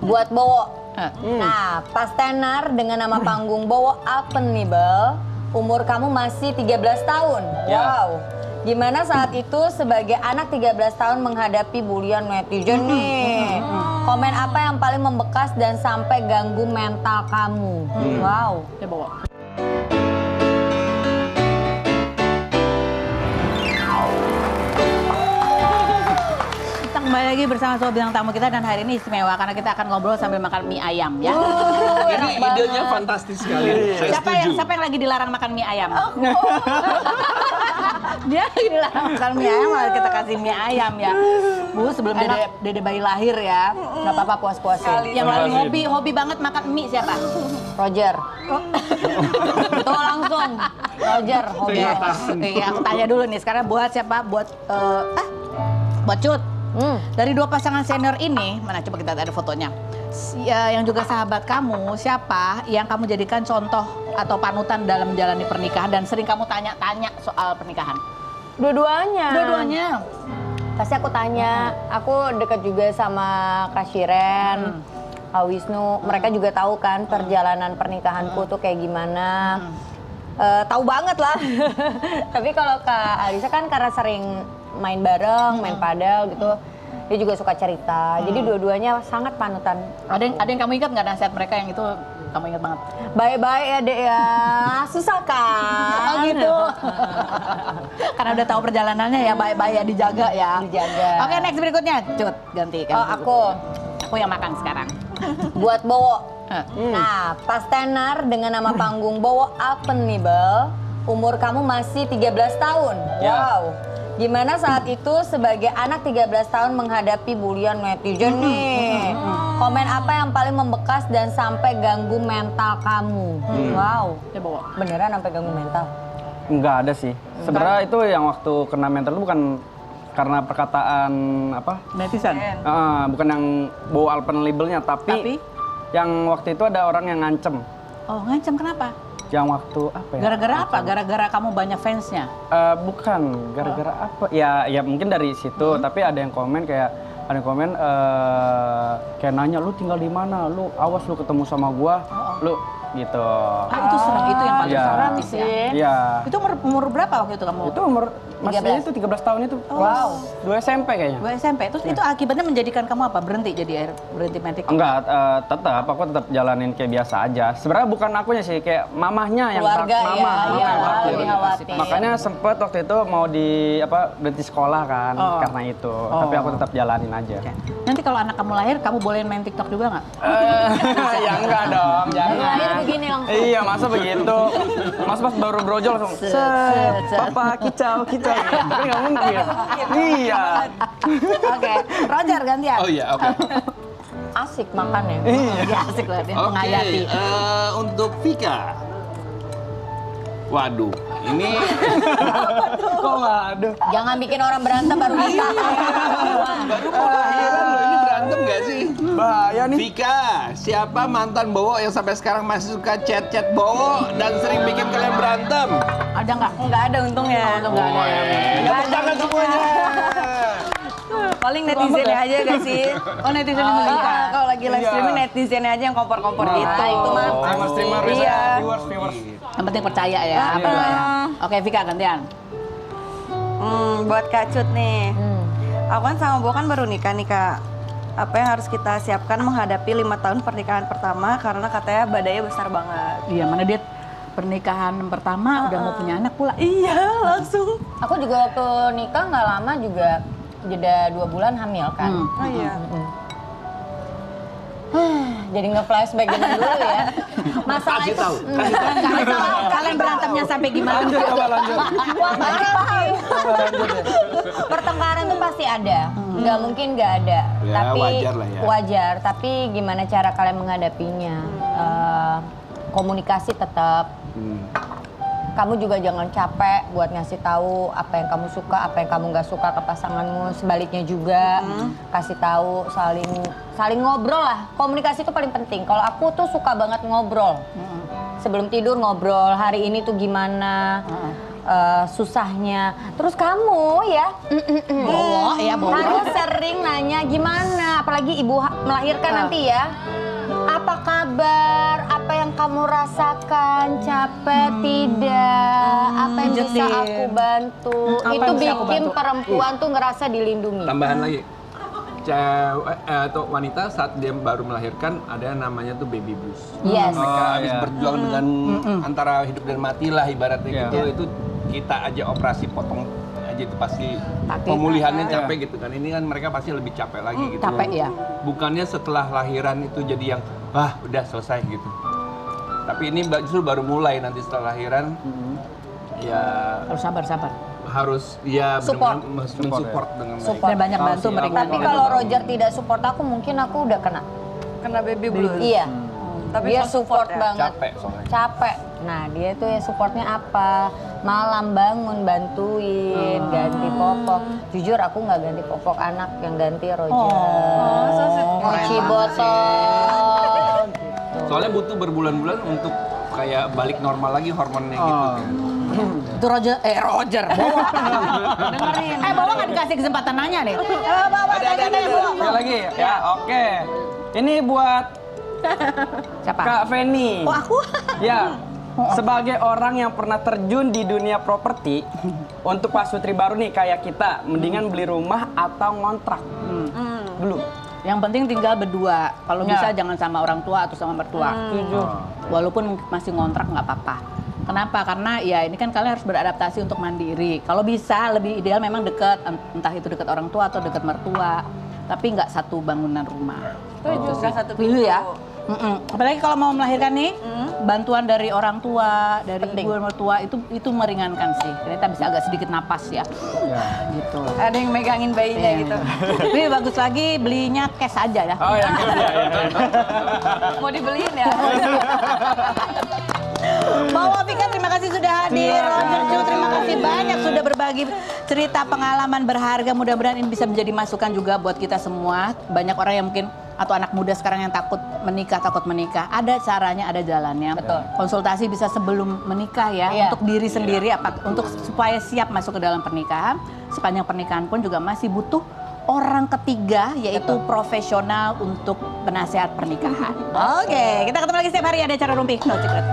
Buat Bowo. Nah, pas tenar dengan nama panggung Bowo Alpenibel, umur kamu masih 13 tahun. Wow. Gimana saat itu sebagai anak 13 tahun menghadapi bulian netizen nih? Komen apa yang paling membekas dan sampai ganggu mental kamu? Wow. Ya Bowo. Kembali lagi bersama Sobat Bintang Tamu kita dan hari ini istimewa karena kita akan ngobrol sambil makan mie ayam ya. Ini idenya fantastis sekali. Saya setuju. Siapa yang lagi dilarang makan mie ayam? Dia lagi dilarang makan mie ayam, malah kita kasih mie ayam ya. Bu, sebelum dede bayi lahir ya, nggak apa-apa puas-puasin. Yang lagi hobi banget makan mie siapa? Roger. Tuh langsung. Roger, hobi. Iya, aku tanya dulu nih. Sekarang buat siapa? Buat Cut. Dari dua pasangan senior ini, mana coba kita ada fotonya. Yang juga sahabat kamu, siapa yang kamu jadikan contoh atau panutan dalam menjalani pernikahan dan sering kamu tanya-tanya soal pernikahan? Dua-duanya. Dua-duanya. Pasti aku tanya, aku deket juga sama Kak Shiren, Kak Wisnu. Mereka juga tahu kan perjalanan pernikahanku tuh kayak gimana. Tahu banget lah. Tapi kalau Kak Alisa kan karena sering main bareng, main padel gitu, dia juga suka cerita. Jadi dua-duanya sangat panutan. Ada yang kamu ingat nggak nasihat mereka yang itu kamu ingat banget? Baik-baik ya Dek ya, susah kan? Oh gitu. Karena udah tahu perjalanannya ya, baik-baik ya, dijaga ya. Dijaga. Oke, next berikutnya, Cut, ganti kan. Oh aku. Aku yang makan sekarang. Buat Bowo. Nah, pas tenar dengan nama panggung Bowo Alpenibel, umur kamu masih 13 tahun. Wow. Gimana saat itu sebagai anak 13 tahun menghadapi bulian netizen nih? Komen apa yang paling membekas dan sampai ganggu mental kamu? Wow. Ya Bowo. Beneran sampai ganggu mental? Enggak ada sih. Sebenarnya itu yang waktu kena mental itu bukan karena perkataan apa? Netizen. Bukan yang bawa Alpenlabelnya, tapi yang waktu itu ada orang yang ngancem. Oh, ngancam kenapa? Yang waktu apa ya? Gara-gara apa? Gara-gara kamu banyak fansnya? Bukan, gara-gara apa? Ya mungkin dari situ, tapi ada yang komen kayak kayak nanya, lu tinggal di mana? Lu awas lu ketemu sama gua, lu gitu. Itu serem, itu yang paling Iya. serem sih. Iya. Itu umur berapa waktu itu kamu? Itu umur masih 13. itu 13 tahun itu. Wow. 2 SMP kayaknya. Dua SMP. Terus itu akibatnya menjadikan kamu apa? Berhenti metik? Enggak, aku tetap jalanin kayak biasa aja. Sebenarnya bukan akunya sih, kayak mamahnya yang Keluarga mama ya, yang khawatir. lebih khawatir. Makanya sempet waktu itu mau berhenti sekolah kan karena itu. Tapi aku tetap jalanin aja. Nanti kalau anak kamu lahir, kamu bolehin main TikTok juga nggak? Ya enggak dong, jangan. Lahir begini langsung. Iya, masa begitu? Masa pas baru brojol langsung, set, papa kicau. Tapi nggak mungkin. Iya. Oke, Roger gantian. Oh iya, oke. Asik makannya. Dia asik lah dia menghayati. Untuk Vika. Waduh, ini Kok nggak ada? Jangan bikin orang berantem baru nikah. baru mau lahiran loh, ini berantem nggak sih? Bahaya nih. Vika, siapa mantan Bowo yang sampai sekarang masih suka chat-chat Bowo dan sering bikin kalian berantem? Ada nggak? Enggak ada untungnya. Untung nggak ada. Tepuk tangan semuanya. Paling netizennya aja gak sih? Oh, netizen yang mengikat. Kalau lagi live Iya. streaming netizennya aja yang kompor-kompor gitu. Itu mah. Streamer Iya. viewers. Yang penting percaya ya. berdua ya. Oke, Vika gantian. Buat Kak Cut nih. Aku kan sama Bo kan baru nikah nih Kak. Apa yang harus kita siapkan menghadapi 5 tahun pernikahan pertama karena katanya badainya besar banget. Iya, mana dia pernikahan pertama udah mau punya anak pula. Iya, langsung. Aku juga waktu nikah nggak lama juga jeda 2 bulan hamil kan. Oh iya. Jadi nge-flashback zaman dulu ya. Masalah Kasih itu. tahu, kasih tahu. Kalian berantemnya sampai gimana? Wah, parah sih. Pertengkaran tuh pasti ada. Nggak mungkin nggak ada. Ya, Tapi wajar lah ya. wajar. Tapi gimana cara kalian menghadapinya? Komunikasi tetap. Kamu juga jangan capek buat ngasih tahu apa yang kamu suka, apa yang kamu nggak suka ke pasanganmu. Sebaliknya juga kasih tahu, saling ngobrol lah. Komunikasi itu paling penting. Kalau aku tuh suka banget ngobrol. Sebelum tidur ngobrol, hari ini tuh gimana. susahnya. Terus kamu ya Bowo, ya Bowo. harus sering nanya gimana, apalagi ibu melahirkan nanti ya. Apa kabar? Apa yang kamu rasakan? Capek tidak? Apa yang bisa Pijetin. aku bantu? Apa Itu yang bisa aku bikin bantu? perempuan tuh ngerasa dilindungi. Tambahan lagi, cewek atau wanita saat dia baru melahirkan ada yang namanya tuh baby blues. Yes. Mereka habis iya. berjuang dengan antara hidup dan mati lah ibaratnya Iya. gitu. Itu kita aja operasi potong aja itu pasti Kaki. pemulihannya capek gitu kan. Ini kan mereka pasti lebih capek lagi gitu. capek ya. Bukannya setelah lahiran itu jadi yang wah udah selesai gitu. Tapi ini justru baru mulai nanti setelah lahiran. Ya Harus sabar. harus ya Support. benar-benar mensupport dengan baik. Support. Dan banyak bantu Tapi meringankan. Tapi kalau Roger tidak support aku, mungkin aku udah kena. Kena baby blues. Iya. Tapi Dia so support ya. banget. Capek soalnya. Capek. Nah, dia tuh ya supportnya apa? Malam bangun bantuin, ganti popok. Jujur aku nggak ganti popok anak, yang ganti Roger. Oh, so sweet. Cuci botol. Soalnya butuh berbulan-bulan untuk kayak balik normal lagi hormonnya gitu kan. Itu Roger, Bowo. Dengerin. Bowo nggak dikasih kesempatan nanya nih. Bowo, Ada. Sekali lagi ya, oke. Ini buat Siapa? Kak Feni. Oh, aku? Ya, sebagai orang yang pernah terjun di dunia properti, untuk pasutri baru nih kayak kita, mendingan beli rumah atau ngontrak dulu. Yang penting tinggal berdua. Kalau Ya. bisa jangan sama orang tua atau sama mertua. Walaupun masih ngontrak nggak apa-apa. Kenapa? Karena ya ini kan kalian harus beradaptasi untuk mandiri. Kalau bisa lebih ideal memang dekat, entah itu dekat orang tua atau dekat mertua. Tapi nggak satu bangunan rumah. Itu juga satu Setuju pintu. ya. Apalagi kalau mau melahirkan nih, bantuan dari orang tua, dari Penting. ibu mertua itu meringankan sih. Kita bisa agak sedikit napas ya. Gitu. Ada yang megangin bayinya Iya. gitu. Tapi bagus lagi belinya cash aja ya. Oh ya, Mau dibeliin ya? Bawa Vika, terima kasih sudah hadir. Roger Chu, terima kasih banyak sudah berbagi cerita pengalaman berharga. Mudah-mudahan ini bisa menjadi masukan juga buat kita semua. Banyak orang yang mungkin atau anak muda sekarang yang takut menikah. Ada caranya, ada jalannya. Betul. Konsultasi bisa sebelum menikah ya, Iya. untuk diri sendiri, untuk supaya siap masuk ke dalam pernikahan. Sepanjang pernikahan pun juga masih butuh orang ketiga, yaitu profesional untuk penasehat pernikahan. Oke, kita ketemu lagi setiap hari ada acara Rumpi No Secret.